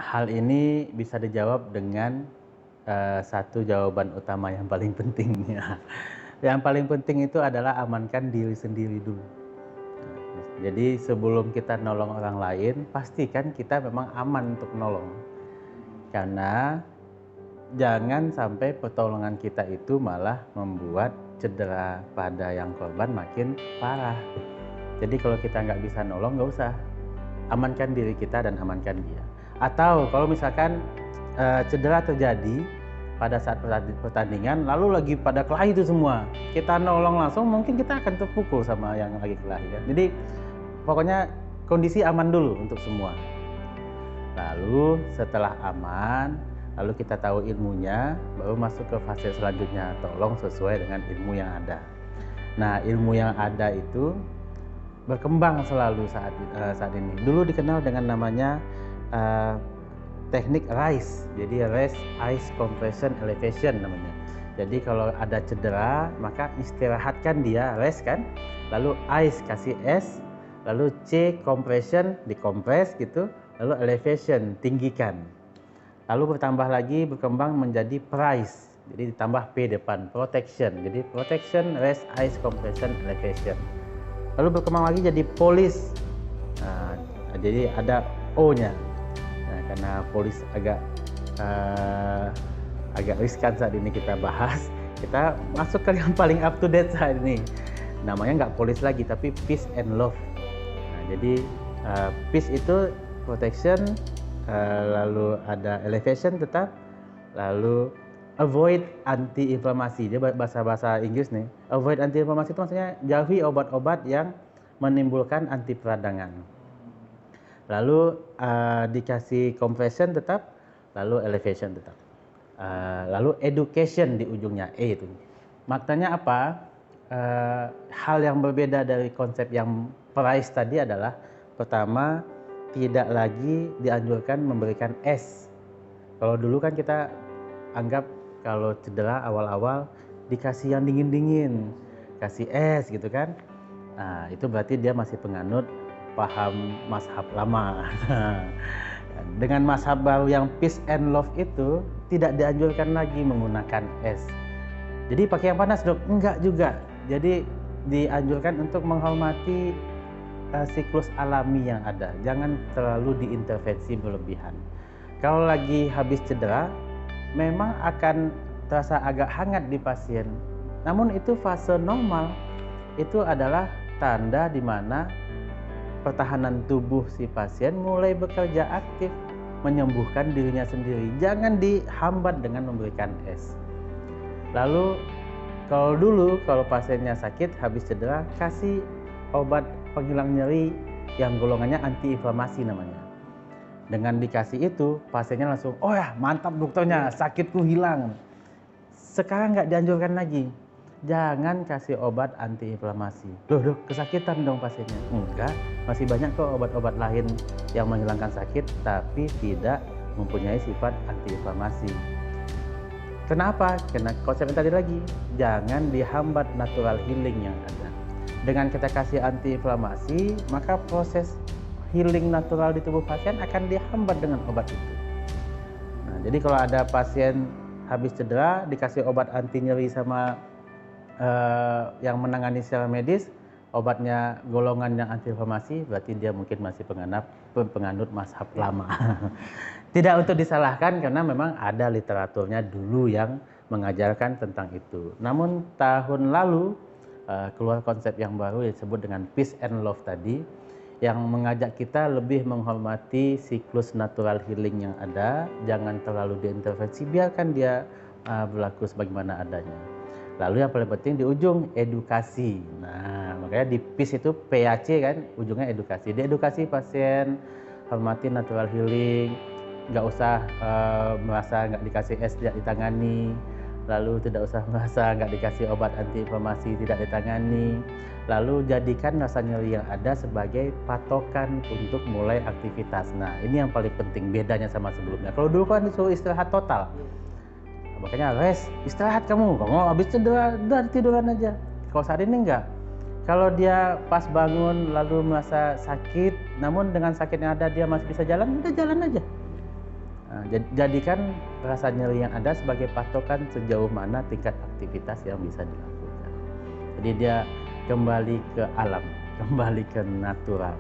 Hal ini bisa dijawab dengan satu jawaban utama yang paling penting ya. Yang paling penting itu adalah amankan diri sendiri dulu. Jadi sebelum kita nolong orang lain, pastikan kita memang aman untuk nolong. Karena jangan sampai pertolongan kita itu malah membuat cedera pada yang korban makin parah. Jadi kalau kita nggak bisa nolong, nggak usah. Amankan diri kita dan amankan dia. Atau kalau misalkan cedera terjadi pada saat pertandingan, lalu lagi pada kelahi itu semua, kita nolong langsung, mungkin kita akan terpukul sama yang lagi kelahi kan. Jadi pokoknya kondisi aman dulu untuk semua. Lalu setelah aman, lalu kita tahu ilmunya, baru masuk ke fase selanjutnya, tolong sesuai dengan ilmu yang ada. Nah, ilmu yang ada itu berkembang selalu saat ini. Dulu dikenal dengan namanya teknik RICE. Jadi RICE, Ice Compression Elevation namanya. Jadi kalau ada cedera, maka istirahatkan dia, rest kan. Lalu ice kasih es, lalu C compression dikompres gitu, lalu elevation tinggikan. Lalu bertambah lagi berkembang menjadi price. Jadi ditambah P depan, protection. Jadi protection, rest, ice compression, elevation. Lalu berkembang lagi jadi polish. Nah, jadi ada O-nya. Nah, karena polish agak riskan saat ini kita bahas, kita masuk ke yang paling up to date saat ini. Namanya nggak polish lagi, tapi peace and love. Nah, jadi peace itu protection, lalu ada elevation tetap, lalu avoid anti-inflamasi. Dia bahasa Inggris nih. Avoid anti-inflamasi itu maksudnya jauhi obat-obat yang menimbulkan anti peradangan. Lalu dikasih compression tetap, lalu elevation tetap. Lalu education di ujungnya, E itu. Maknanya apa? Hal yang berbeda dari konsep yang price tadi adalah, pertama, tidak lagi dianjurkan memberikan es. Kalau dulu kan kita anggap kalau cedera awal-awal dikasih yang dingin-dingin, kasih es gitu kan. Nah, itu berarti dia masih penganut paham mazhab lama. Dengan mazhab baru yang peace and love itu tidak dianjurkan lagi menggunakan es. Jadi pakai yang panas, Dok? Enggak juga. Jadi dianjurkan untuk menghormati siklus alami yang ada. Jangan terlalu diintervensi berlebihan. Kalau lagi habis cedera, memang akan terasa agak hangat di pasien. Namun itu fase normal. Itu adalah tanda di mana pertahanan tubuh si pasien mulai bekerja aktif menyembuhkan dirinya sendiri. Jangan dihambat dengan memberikan es. Lalu kalau pasiennya sakit habis cedera, kasih obat penghilang nyeri yang golongannya antiinflamasi namanya. Dengan dikasih itu, pasiennya langsung, oh ya mantap dokternya, sakitku hilang. Sekarang nggak dianjurkan lagi. Jangan kasih obat antiinflamasi. Loh, kesakitan dong pasiennya. Enggak, masih banyak kok obat-obat lain yang menghilangkan sakit, tapi tidak mempunyai sifat antiinflamasi. Kenapa? Karena konsep yang tadi lagi, jangan dihambat natural healing yang ada. Dengan kita kasih antiinflamasi, maka proses healing natural di tubuh pasien akan dihambat dengan obat itu. Nah, jadi kalau ada pasien habis cedera dikasih obat anti nyeri sama yang menangani secara medis, obatnya golongan yang antiinflamasi, berarti dia mungkin masih penganut mazhab lama. Tidak untuk disalahkan karena memang ada literaturnya dulu yang mengajarkan tentang itu. Namun tahun lalu keluar konsep yang baru yang disebut dengan peace and love tadi, yang mengajak kita lebih menghormati siklus natural healing yang ada, jangan terlalu diintervensi, biarkan dia berlaku sebagaimana adanya. Lalu yang paling penting di ujung edukasi. Nah, makanya di peace itu PAC kan, ujungnya edukasi. Diedukasi pasien, hormati natural healing, nggak usah merasa nggak dikasih es tidak ditangani, lalu tidak usah merasa nggak dikasih obat antiinflamasi tidak ditangani. Lalu jadikan rasa nyeri yang ada sebagai patokan untuk mulai aktivitas. Nah, ini yang paling penting bedanya sama sebelumnya. Kalau dulu kan disuruh istirahat total, makanya rest, istirahat kamu habis cedera udah tiduran aja. Kalau saat ini enggak. Kalau dia pas bangun lalu merasa sakit, namun dengan sakit yang ada dia masih bisa jalan, udah jalan aja. Jadikan rasa nyeri yang ada sebagai patokan sejauh mana tingkat aktivitas yang bisa dilakukan. Jadi dia kembali ke alam, kembali ke natural.